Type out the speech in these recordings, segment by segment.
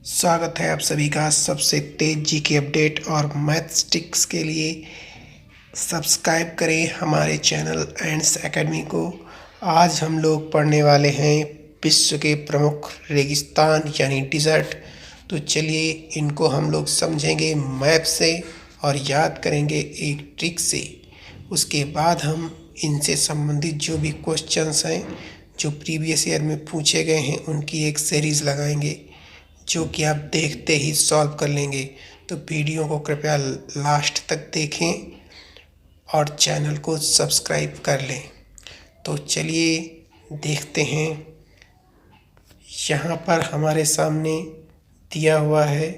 स्वागत है आप सभी का सबसे तेज जीके अपडेट और मैथस्टिक्स के लिए सब्सक्राइब करें हमारे चैनल एंड्स एकेडमी को। आज हम लोग पढ़ने वाले हैं विश्व के प्रमुख रेगिस्तान यानी डिज़र्ट। तो चलिए इनको हम लोग समझेंगे मैप से और याद करेंगे एक ट्रिक से। उसके बाद हम इनसे संबंधित जो भी क्वेश्चंस हैं जो प्रीवियस ईयर में पूछे गए हैं उनकी एक सीरीज़ लगाएंगे जो कि आप देखते ही सॉल्व कर लेंगे। तो वीडियो को कृपया लास्ट तक देखें और चैनल को सब्सक्राइब कर लें। तो चलिए देखते हैं। यहाँ पर हमारे सामने दिया हुआ है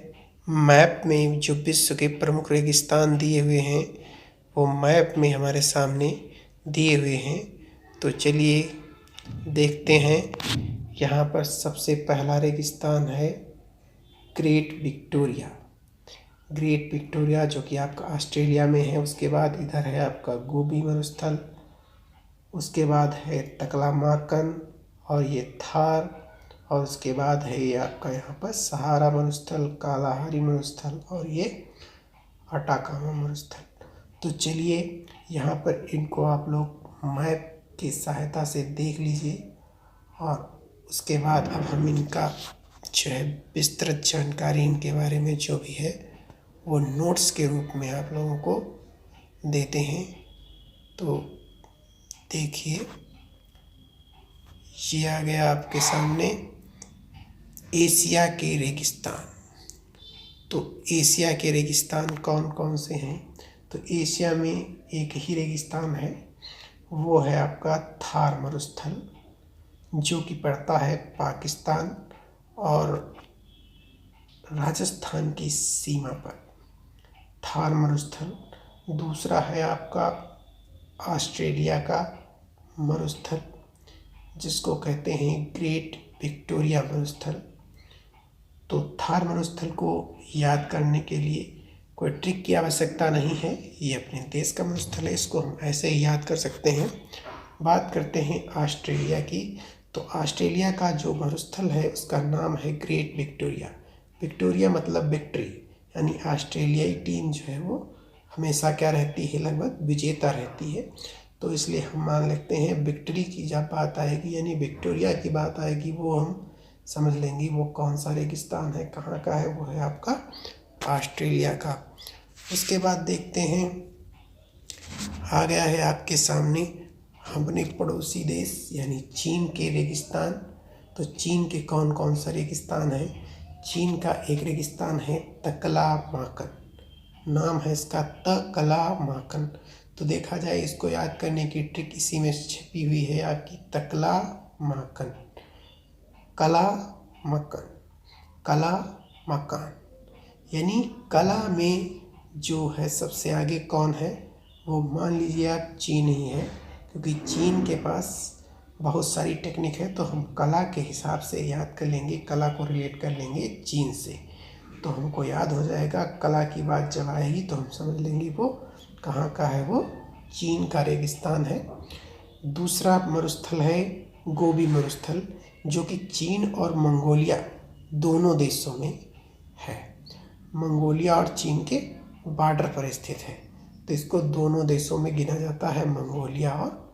मैप में जो विश्व के प्रमुख रेगिस्तान दिए हुए हैं वो मैप में हमारे सामने दिए हुए हैं। तो चलिए देखते हैं। यहाँ पर सबसे पहला रेगिस्तान है ग्रेट विक्टोरिया। ग्रेट विक्टोरिया जो कि आपका ऑस्ट्रेलिया में है। उसके बाद इधर है आपका गोबी मरुस्थल, उसके बाद है तकलामाकन और ये थार, और उसके बाद है ये आपका यहाँ पर सहारा मरुस्थल, कालाहारी मरुस्थल और ये अटाकामा मरुस्थल। तो चलिए यहाँ पर इनको आप लोग मैप की सहायता से देख लीजिए और उसके बाद अब हम इनका जो है विस्तृत जानकारी इनके बारे में जो भी है वो नोट्स के रूप में आप लोगों को देते हैं। तो देखिए ये आ गया आपके सामने एशिया के रेगिस्तान। तो एशिया के रेगिस्तान कौन कौन से हैं? तो एशिया में एक ही रेगिस्तान है, वो है आपका थार मरुस्थल जो कि पड़ता है पाकिस्तान और राजस्थान की सीमा पर, थार मरुस्थल। दूसरा है आपका ऑस्ट्रेलिया का मरुस्थल जिसको कहते हैं ग्रेट विक्टोरिया मरुस्थल। तो थार मरुस्थल को याद करने के लिए कोई ट्रिक की आवश्यकता नहीं है, ये अपने देश का मरुस्थल है, इसको हम ऐसे ही याद कर सकते हैं। बात करते हैं ऑस्ट्रेलिया की। तो ऑस्ट्रेलिया का जो मरुस्थल है उसका नाम है ग्रेट विक्टोरिया। विक्टोरिया मतलब विक्ट्री, यानी ऑस्ट्रेलियाई टीम जो है वो हमेशा क्या रहती है, लगभग विजेता रहती है। तो इसलिए हम मान लेते हैं विक्ट्री की जब बात आएगी यानी विक्टोरिया की बात आएगी वो हम समझ लेंगे वो कौन सा रेगिस्तान है, कहाँ का है, वो है आपका ऑस्ट्रेलिया का। उसके बाद देखते हैं आ गया है आपके सामने अपने पड़ोसी देश यानी चीन के रेगिस्तान। तो चीन के कौन कौन सा रेगिस्तान है? चीन का एक रेगिस्तान है तकलामाकन, नाम है इसका तकलामाकन। तो देखा जाए इसको याद करने की ट्रिक इसी में छिपी हुई है आपकी तकलामाकन, कलामकन, कलामकान, यानी कला में जो है सबसे आगे कौन है वो मान लीजिए आप चीन ही है, क्योंकि चीन के पास बहुत सारी टेक्निक है। तो हम कला के हिसाब से याद कर लेंगे, कला को रिलेट कर लेंगे चीन से, तो हमको याद हो जाएगा। कला की बात जब आएगी तो हम समझ लेंगे वो कहाँ का है, वो चीन का रेगिस्तान है। दूसरा मरुस्थल है गोबी मरुस्थल जो कि चीन और मंगोलिया दोनों देशों में है। मंगोलिया और चीन के बॉर्डर पर स्थित है, तो इसको दोनों देशों में गिना जाता है, मंगोलिया और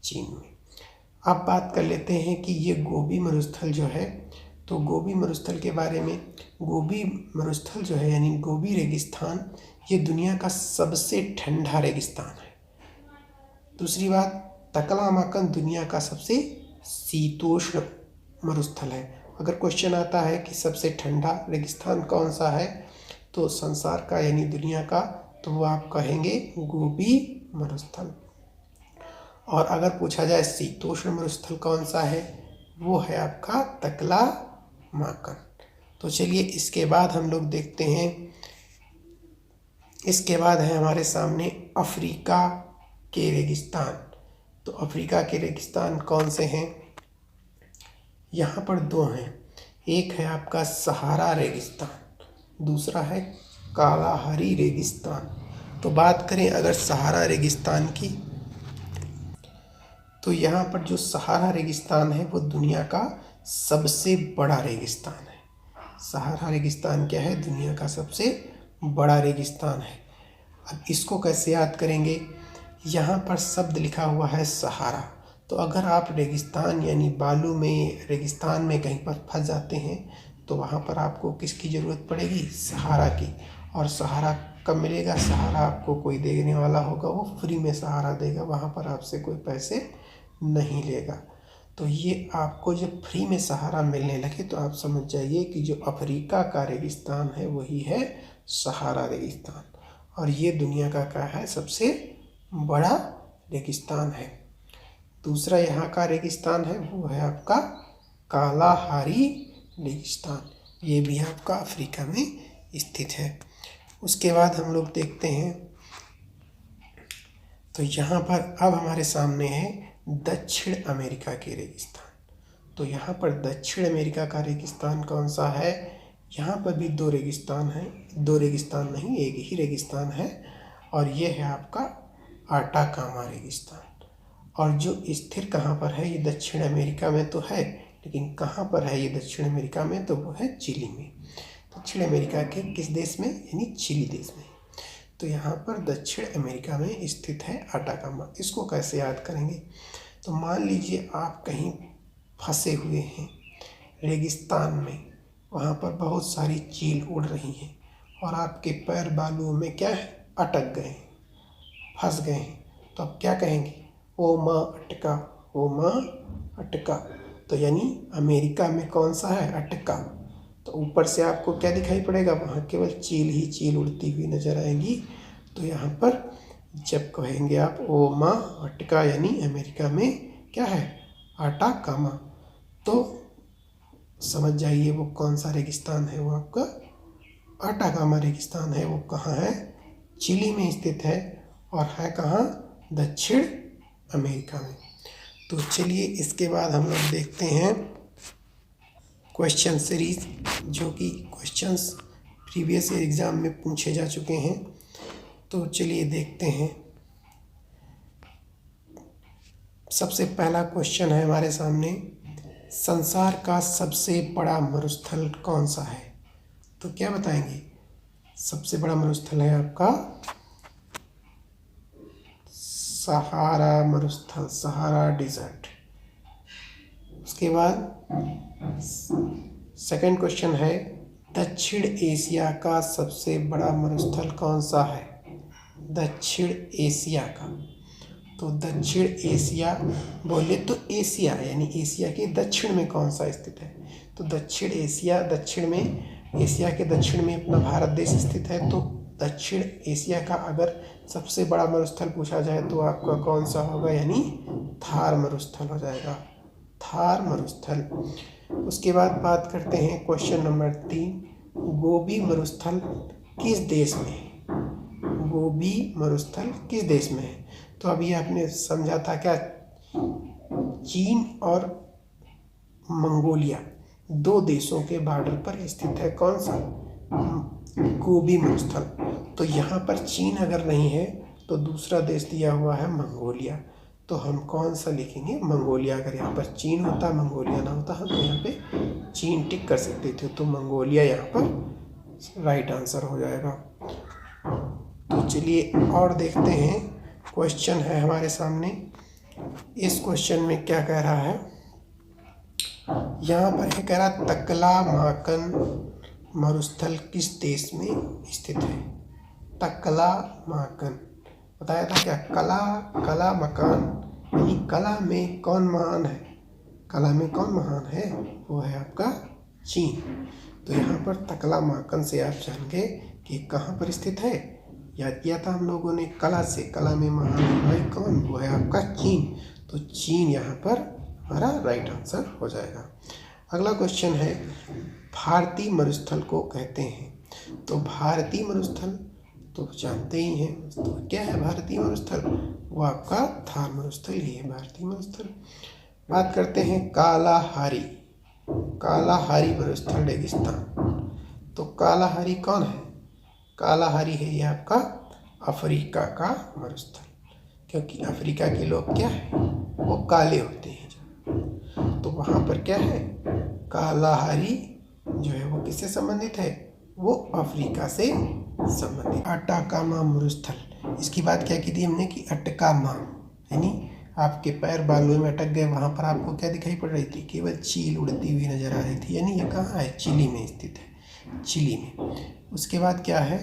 चीन में। अब बात कर लेते हैं कि ये गोबी मरुस्थल जो है, तो गोबी मरुस्थल के बारे में। गोबी मरुस्थल जो है यानी गोबी रेगिस्तान ये दुनिया का सबसे ठंडा रेगिस्तान है। दूसरी बात तकलामाकन दुनिया का सबसे शीतोष्ण मरुस्थल है। अगर क्वेश्चन आता है कि सबसे ठंडा रेगिस्तान कौन सा है तो संसार का यानी दुनिया का, तो वो आप कहेंगे गोबी मरुस्थल। और अगर पूछा जाए शीतोष्ण मरुस्थल कौन सा है, वो है आपका तकलामाकन। तो चलिए इसके बाद हम लोग देखते हैं। इसके बाद है हमारे सामने अफ्रीका के रेगिस्तान। तो अफ्रीका के रेगिस्तान कौन से हैं? यहाँ पर दो हैं, एक है आपका सहारा रेगिस्तान, दूसरा है कालाहारी रेगिस्तान। तो बात करें अगर सहारा रेगिस्तान की, तो यहाँ पर जो सहारा रेगिस्तान है वो दुनिया का सबसे बड़ा रेगिस्तान है। सहारा रेगिस्तान क्या है? दुनिया का सबसे बड़ा रेगिस्तान है। अब इसको कैसे याद करेंगे? यहाँ पर शब्द लिखा हुआ है सहारा। तो अगर आप रेगिस्तान यानी बालू में, रेगिस्तान में कहीं पर फंस जाते हैं तो वहाँ पर आपको किसकी ज़रूरत पड़ेगी? सहारा की। और सहारा कब मिलेगा? सहारा आपको कोई देने वाला होगा, वो फ्री में सहारा देगा, वहाँ पर आपसे कोई पैसे नहीं लेगा। तो ये आपको जब फ्री में सहारा मिलने लगे तो आप समझ जाइए कि जो अफ्रीका का रेगिस्तान है वही है सहारा रेगिस्तान। और ये दुनिया का क्या है? सबसे बड़ा रेगिस्तान है। दूसरा यहाँ का रेगिस्तान है वो है आपका कालाहारी रेगिस्तान। ये भी आपका अफ्रीका में स्थित है। उसके बाद हम लोग देखते हैं तो यहाँ पर अब हमारे सामने है दक्षिण अमेरिका के रेगिस्तान। तो यहाँ पर दक्षिण अमेरिका का रेगिस्तान कौन सा है? यहाँ पर भी दो रेगिस्तान हैं, दो रेगिस्तान नहीं, एक ही रेगिस्तान है, और ये है आपका आटाकामा रेगिस्तान। और जो स्थिर कहाँ पर है? ये दक्षिण अमेरिका में तो है, लेकिन कहाँ पर है ये दक्षिण अमेरिका में? तो वो है चिली में। दक्षिण अमेरिका के किस देश में? यानी चिली देश में। तो यहाँ पर दक्षिण अमेरिका में स्थित है आटाकामा। इसको कैसे याद करेंगे? तो मान लीजिए आप कहीं फंसे हुए हैं रेगिस्तान में, वहाँ पर बहुत सारी चील उड़ रही हैं और आपके पैर बालुओं में क्या है? अटक गए हैं, फंस गए हैं। तो आप क्या कहेंगे? ओ माँ अटका, ओ माँ अटका। तो यानी अमेरिका में कौन सा है? अटका। तो ऊपर से आपको क्या दिखाई पड़ेगा? वहाँ केवल चील ही चील उड़ती हुई नजर आएंगी। तो यहाँ पर जब कहेंगे आप ओ माँ अटका, यानी अमेरिका में क्या है? आटाकामा। तो समझ जाइए वो कौन सा रेगिस्तान है? वो आपका आटाकामा रेगिस्तान है। वो कहाँ है? चिली में स्थित है। और है कहाँ? दक्षिण अमेरिका में। तो चलिए इसके बाद हम लोग देखते हैं क्वेश्चन सीरीज, जो कि क्वेश्चंस प्रीवियस ईयर एग्ज़ाम में पूछे जा चुके हैं। तो चलिए देखते हैं। सबसे पहला क्वेश्चन है हमारे सामने, संसार का सबसे बड़ा मरुस्थल कौन सा है? तो क्या बताएंगे? सबसे बड़ा मरुस्थल है आपका सहारा मरुस्थल, सहारा डिजर्ट। उसके बाद सेकंड क्वेश्चन है, दक्षिण एशिया का सबसे बड़ा मरुस्थल कौन सा है? दक्षिण एशिया का। तो दक्षिण एशिया बोले तो एशिया, यानी एशिया के दक्षिण में कौन सा स्थित है? तो दक्षिण एशिया, दक्षिण में, एशिया के दक्षिण में अपना भारत देश स्थित है। तो दक्षिण एशिया का अगर सबसे बड़ा मरुस्थल पूछा जाए तो आपका कौन सा होगा? यानी थार मरुस्थल हो जाएगा, थार मरुस्थल। उसके बाद बात करते हैं क्वेश्चन नंबर 3, गोबी मरुस्थल किस देश में है? गोबी मरुस्थल किस देश में है? तो अभी आपने समझा था क्या? चीन और मंगोलिया दो देशों के बॉर्डर पर स्थित है कौन सा? गोबी मरुस्थल। तो यहाँ पर चीन अगर नहीं है तो दूसरा देश दिया हुआ है मंगोलिया। तो हम कौन सा लिखेंगे? मंगोलिया। अगर यहाँ पर चीन होता, मंगोलिया ना होता, हम तो यहाँ पे चीन टिक कर सकते थे। तो मंगोलिया यहाँ पर राइट आंसर हो जाएगा। तो चलिए और देखते हैं। क्वेश्चन है हमारे सामने, इस क्वेश्चन में क्या कह रहा है? यहाँ पर कह रहा तकला-माकन मरुस्थल किस देश में स्थित है? तकला-माकन बताया था क्या? कला मकान, यानी कला में कौन महान है? कला में कौन महान है? वो है आपका चीन। तो यहाँ पर तकला-माकन से आप जान गए कि कहाँ पर स्थित है। याद किया था हम लोगों ने कला से, कला में महान भाई कौन? वो है आपका चीन। तो चीन यहाँ पर हमारा राइट आंसर हो जाएगा। अगला क्वेश्चन है, भारतीय मरुस्थल को कहते हैं। तो भारतीय मरुस्थल तो जानते ही हैं। तो क्या है भारतीय मरुस्थल? वो आपका थार मरुस्थल ही है भारतीय मरुस्थल। बात करते हैं कालाहारी, कालाहारी मरुस्थल रेगिस्तान। तो कालाहारी कौन है? कालाहारी है ये आपका अफ्रीका का मरुस्थल, क्योंकि अफ्रीका के लोग क्या है? वो काले होते हैं। तो वहाँ पर क्या है? कालाहारी जो है वो किससे संबंधित है? वो अफ्रीका से संबंधित। अटाकामा मरुस्थल, इसकी बात क्या की थी हमने कि अटकामा यानी आपके पैर बालुओं में अटक गए, वहाँ पर आपको क्या दिखाई पड़ रही थी? केवल चील उड़ती हुई नजर आ रही थी। यानी ये कहाँ है? चिली में स्थित है, चिली में। उसके बाद क्या है,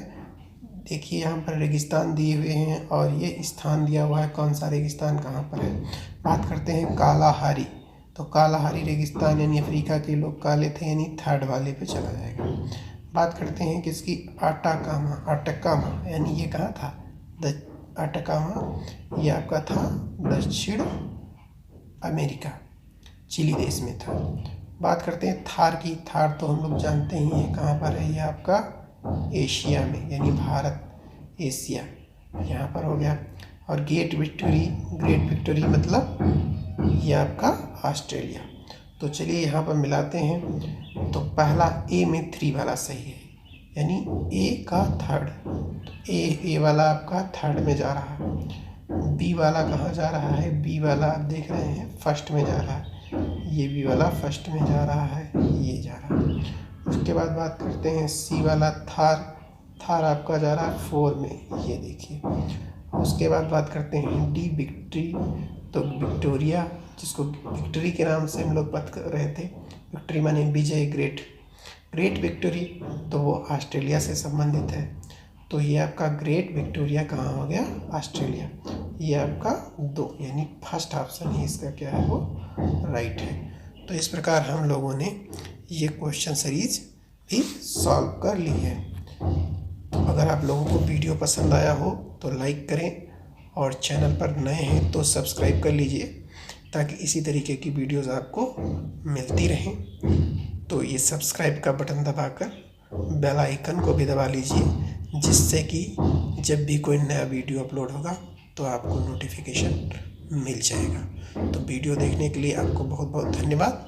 देखिए यहाँ पर रेगिस्तान दिए हुए हैं और ये स्थान दिया हुआ है, कौन सा रेगिस्तान कहाँ पर है। बात करते हैं कालाहारी, तो कालाहारी रेगिस्तान यानी अफ्रीका के लोग काले थे, यानी थर्ड वाले पे चला जाएगा। बात करते हैं किसकी? अटाकामा, अटकामा यानी ये कहाँ था? अटकामा ये आपका था दक्षिण अमेरिका, चिली देश में था। बात करते हैं थार की। थार तो हम लोग जानते ही हैं कहाँ पर है, ये आपका एशिया में, यानी भारत एशिया यहाँ पर हो गया। और ग्रेट विक्टोरी मतलब ये आपका ऑस्ट्रेलिया। तो चलिए यहाँ पर मिलाते हैं। तो पहला ए में 3 वाला सही है, यानी ए का थर्ड, तो ए वाला आपका थर्ड में जा रहा है। बी वाला कहाँ जा रहा है? बी वाला आप देख रहे हैं फर्स्ट में जा रहा है, ये बी वाला फर्स्ट में जा रहा है, ये जा रहा है। उसके बाद बात करते हैं सी वाला, थार आपका जा रहा है 4 में, ये देखिए। उसके बाद बात करते हैं डी विक्ट्री, तो विक्टोरिया, जिसको विक्ट्री के नाम से हम लोग बात कर रहे थे, विक्ट्री माने विजय, ग्रेट विक्टोरी, तो वो ऑस्ट्रेलिया से संबंधित है। तो ये आपका ग्रेट विक्टोरिया कहाँ हो गया? ऑस्ट्रेलिया। ये आपका 2 यानी फर्स्ट ऑप्शन ही इसका क्या है? वो राइट है। तो इस प्रकार हम लोगों ने ये क्वेश्चन सीरीज भी सॉल्व कर ली है। तो अगर आप लोगों को वीडियो पसंद आया हो तो लाइक करें, और चैनल पर नए हैं तो सब्सक्राइब कर लीजिए, ताकि इसी तरीके की वीडियोस आपको मिलती रहें। तो ये सब्सक्राइब का बटन दबाकर बेल आइकन को भी दबा लीजिए, जिससे कि जब भी कोई नया वीडियो अपलोड होगा तो आपको नोटिफिकेशन मिल जाएगा। तो वीडियो देखने के लिए आपको बहुत बहुत धन्यवाद।